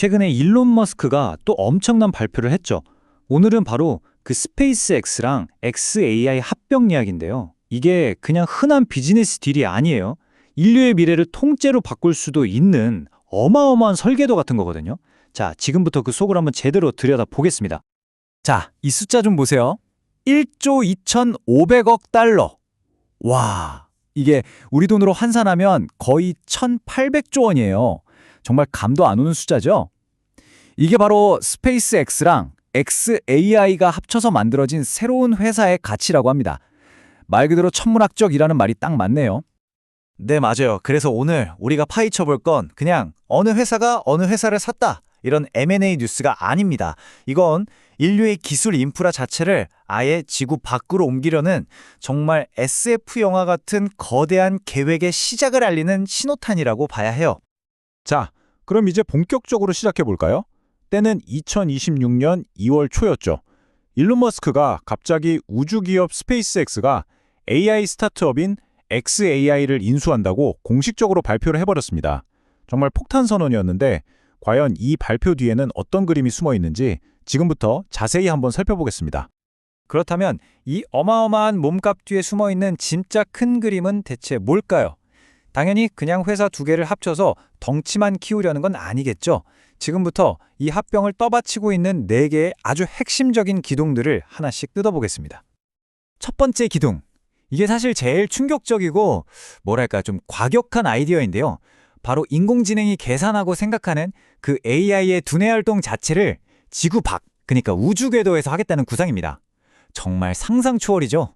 최근에 일론 머스크가 또 엄청난 발표를 했죠. 오늘은 바로 그 스페이스X랑 xAI 합병 이야기인데요. 이게 그냥 흔한 비즈니스 딜이 아니에요. 인류의 미래를 통째로 바꿀 수도 있는 어마어마한 설계도 같은 거거든요. 자, 지금부터 그 속을 한번 제대로 들여다보겠습니다. 자, 이 숫자 좀 보세요. 1조 2,500억 달러. 와, 이게 우리 돈으로 환산하면 거의 1,800조 원이에요. 정말 감도 안 오는 숫자죠? 이게 바로 스페이스X랑 xAI가 합쳐서 만들어진 새로운 회사의 가치라고 합니다. 말 그대로 천문학적이라는 말이 딱 맞네요. 네, 맞아요. 그래서 오늘 우리가 파헤쳐 볼 건 그냥 어느 회사가 어느 회사를 샀다, 이런 M&A 뉴스가 아닙니다. 이건 인류의 기술 인프라 자체를 아예 지구 밖으로 옮기려는 정말 SF 영화 같은 거대한 계획의 시작을 알리는 신호탄이라고 봐야 해요. 자, 그럼 이제 본격적으로 시작해 볼까요? 때는 2026년 2월 초였죠. 일론 머스크가 갑자기 우주기업 스페이스X가 AI 스타트업인 xAI를 인수한다고 공식적으로 발표를 해버렸습니다. 정말 폭탄 선언이었는데 과연 이 발표 뒤에는 어떤 그림이 숨어 있는지 지금부터 자세히 한번 살펴보겠습니다. 그렇다면 이 어마어마한 몸값 뒤에 숨어있는 진짜 큰 그림은 대체 뭘까요? 당연히 그냥 회사 두 개를 합쳐서 덩치만 키우려는 건 아니겠죠. 지금부터 이 합병을 떠받치고 있는 4개의 아주 핵심적인 기둥들을 하나씩 뜯어보겠습니다. 첫 번째 기둥. 이게 사실 제일 충격적이고 뭐랄까 좀 과격한 아이디어인데요. 바로 인공지능이 계산하고 생각하는 그 AI의 두뇌 활동 자체를 지구 밖, 그러니까 우주 궤도에서 하겠다는 구상입니다. 정말 상상 초월이죠.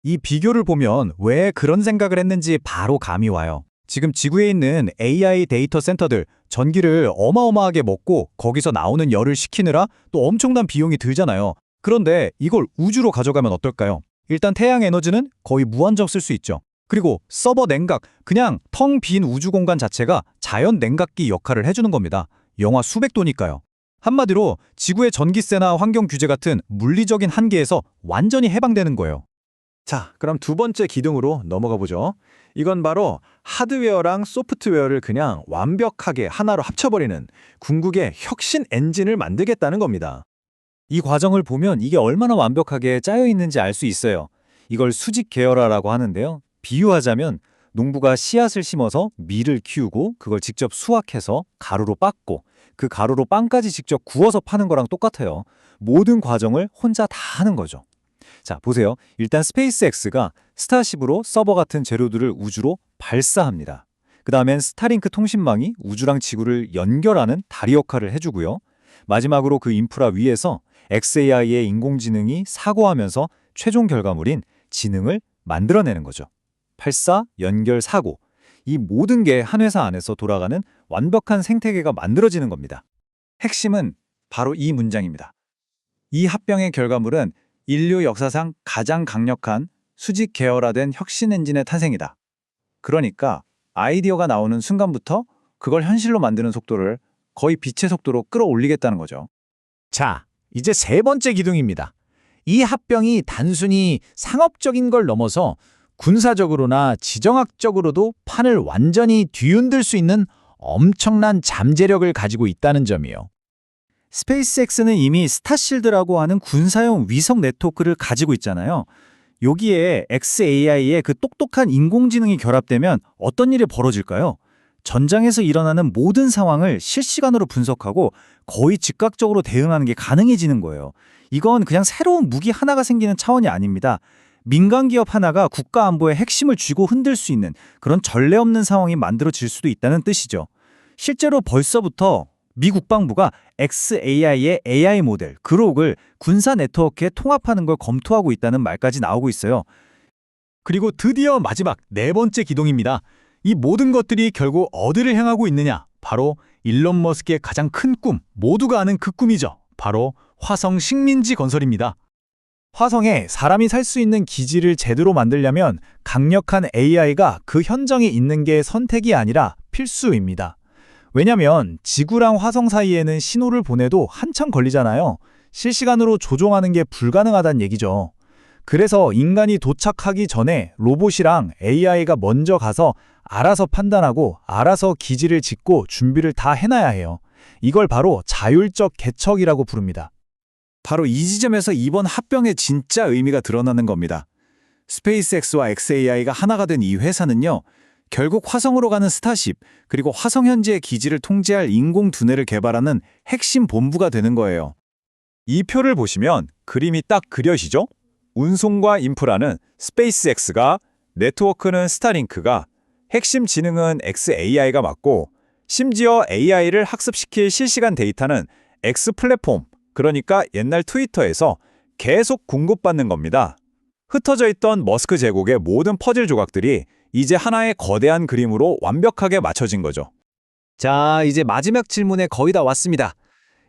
이 비교를 보면 왜 그런 생각을 했는지 바로 감이 와요. 지금 지구에 있는 AI 데이터 센터들 전기를 어마어마하게 먹고 거기서 나오는 열을 식히느라 또 엄청난 비용이 들잖아요. 그런데 이걸 우주로 가져가면 어떨까요? 일단 태양 에너지는 거의 무한정 쓸 수 있죠. 그리고 서버 냉각, 그냥 텅 빈 우주 공간 자체가 자연 냉각기 역할을 해주는 겁니다. 영하 수백 도니까요. 한마디로 지구의 전기세나 환경 규제 같은 물리적인 한계에서 완전히 해방되는 거예요. 자, 그럼 두 번째 기둥으로 넘어가 보죠. 이건 바로 하드웨어랑 소프트웨어를 그냥 완벽하게 하나로 합쳐버리는 궁극의 혁신 엔진을 만들겠다는 겁니다. 이 과정을 보면 이게 얼마나 완벽하게 짜여 있는지 알 수 있어요. 이걸 수직 계열화라고 하는데요. 비유하자면 농부가 씨앗을 심어서 밀을 키우고 그걸 직접 수확해서 가루로 빻고 그 가루로 빵까지 직접 구워서 파는 거랑 똑같아요. 모든 과정을 혼자 다 하는 거죠. 자, 보세요. 일단 스페이스X가 스타쉽으로 서버 같은 재료들을 우주로 발사합니다. 그 다음엔 스타링크 통신망이 우주랑 지구를 연결하는 다리 역할을 해주고요. 마지막으로 그 인프라 위에서 xAI의 인공지능이 사고하면서 최종 결과물인 지능을 만들어내는 거죠. 발사, 연결, 사고. 이 모든 게 한 회사 안에서 돌아가는 완벽한 생태계가 만들어지는 겁니다. 핵심은 바로 이 문장입니다. 이 합병의 결과물은 인류 역사상 가장 강력한 수직 계열화된 혁신 엔진의 탄생이다. 그러니까 아이디어가 나오는 순간부터 그걸 현실로 만드는 속도를 거의 빛의 속도로 끌어올리겠다는 거죠. 자, 이제 세 번째 기둥입니다. 이 합병이 단순히 상업적인 걸 넘어서 군사적으로나 지정학적으로도 판을 완전히 뒤흔들 수 있는 엄청난 잠재력을 가지고 있다는 점이에요. 스페이스X는 이미 스타실드라고 하는 군사용 위성 네트워크를 가지고 있잖아요. 여기에 xAI의 그 똑똑한 인공지능이 결합되면 어떤 일이 벌어질까요? 전장에서 일어나는 모든 상황을 실시간으로 분석하고 거의 즉각적으로 대응하는 게 가능해지는 거예요. 이건 그냥 새로운 무기 하나가 생기는 차원이 아닙니다. 민간 기업 하나가 국가 안보의 핵심을 쥐고 흔들 수 있는 그런 전례 없는 상황이 만들어질 수도 있다는 뜻이죠. 실제로 벌써부터 미 국방부가 xAI의 AI 모델, 그록을 군사 네트워크에 통합하는 걸 검토하고 있다는 말까지 나오고 있어요. 그리고 드디어 마지막 네 번째 기둥입니다. 이 모든 것들이 결국 어디를 향하고 있느냐? 바로 일론 머스크의 가장 큰 꿈, 모두가 아는 그 꿈이죠. 바로 화성 식민지 건설입니다. 화성에 사람이 살 수 있는 기지를 제대로 만들려면 강력한 AI가 그 현장에 있는 게 선택이 아니라 필수입니다. 왜냐면 지구랑 화성 사이에는 신호를 보내도 한참 걸리잖아요. 실시간으로 조종하는 게 불가능하다는 얘기죠. 그래서 인간이 도착하기 전에 로봇이랑 AI가 먼저 가서 알아서 판단하고 알아서 기지를 짓고 준비를 다 해놔야 해요. 이걸 바로 자율적 개척이라고 부릅니다. 바로 이 지점에서 이번 합병의 진짜 의미가 드러나는 겁니다. 스페이스X와 xAI가 하나가 된 이 회사는요, 결국 화성으로 가는 스타쉽, 그리고 화성 현지의 기지를 통제할 인공 두뇌를 개발하는 핵심 본부가 되는 거예요. 이 표를 보시면 그림이 딱 그려지죠? 운송과 인프라는 스페이스X가, 네트워크는 스타링크가, 핵심 지능은 xAI가 맡고, 심지어 AI를 학습시킬 실시간 데이터는 X 플랫폼, 그러니까 옛날 트위터에서 계속 공급받는 겁니다. 흩어져 있던 머스크 제국의 모든 퍼즐 조각들이 이제 하나의 거대한 그림으로 완벽하게 맞춰진 거죠. 자, 이제 마지막 질문에 거의 다 왔습니다.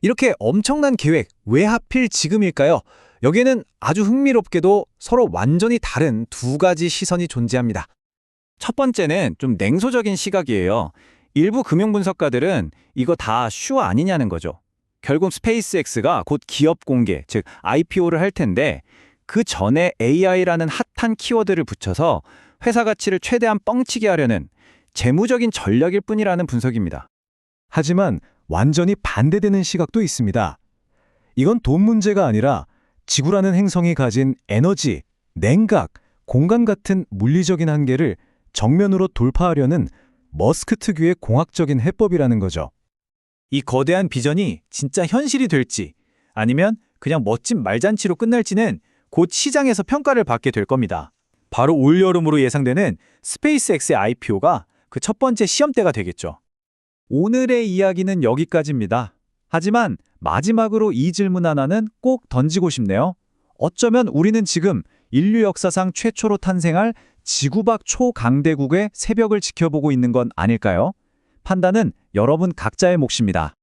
이렇게 엄청난 계획, 왜 하필 지금일까요? 여기에는 아주 흥미롭게도 서로 완전히 다른 두 가지 시선이 존재합니다. 첫 번째는 좀 냉소적인 시각이에요. 일부 금융분석가들은 이거 다 슈 아니냐는 거죠. 결국 스페이스X가 곧 기업 공개, 즉 IPO를 할 텐데 그 전에 AI라는 핫한 키워드를 붙여서 회사 가치를 최대한 뻥치게 하려는 재무적인 전략일 뿐이라는 분석입니다. 하지만 완전히 반대되는 시각도 있습니다. 이건 돈 문제가 아니라 지구라는 행성이 가진 에너지, 냉각, 공간 같은 물리적인 한계를 정면으로 돌파하려는 머스크 특유의 공학적인 해법이라는 거죠. 이 거대한 비전이 진짜 현실이 될지, 아니면 그냥 멋진 말잔치로 끝날지는 곧 시장에서 평가를 받게 될 겁니다. 바로 올여름으로 예상되는 스페이스X의 IPO가 그 첫 번째 시험대가 되겠죠. 오늘의 이야기는 여기까지입니다. 하지만 마지막으로 이 질문 하나는 꼭 던지고 싶네요. 어쩌면 우리는 지금 인류 역사상 최초로 탄생할 지구 밖 초강대국의 새벽을 지켜보고 있는 건 아닐까요? 판단은 여러분 각자의 몫입니다.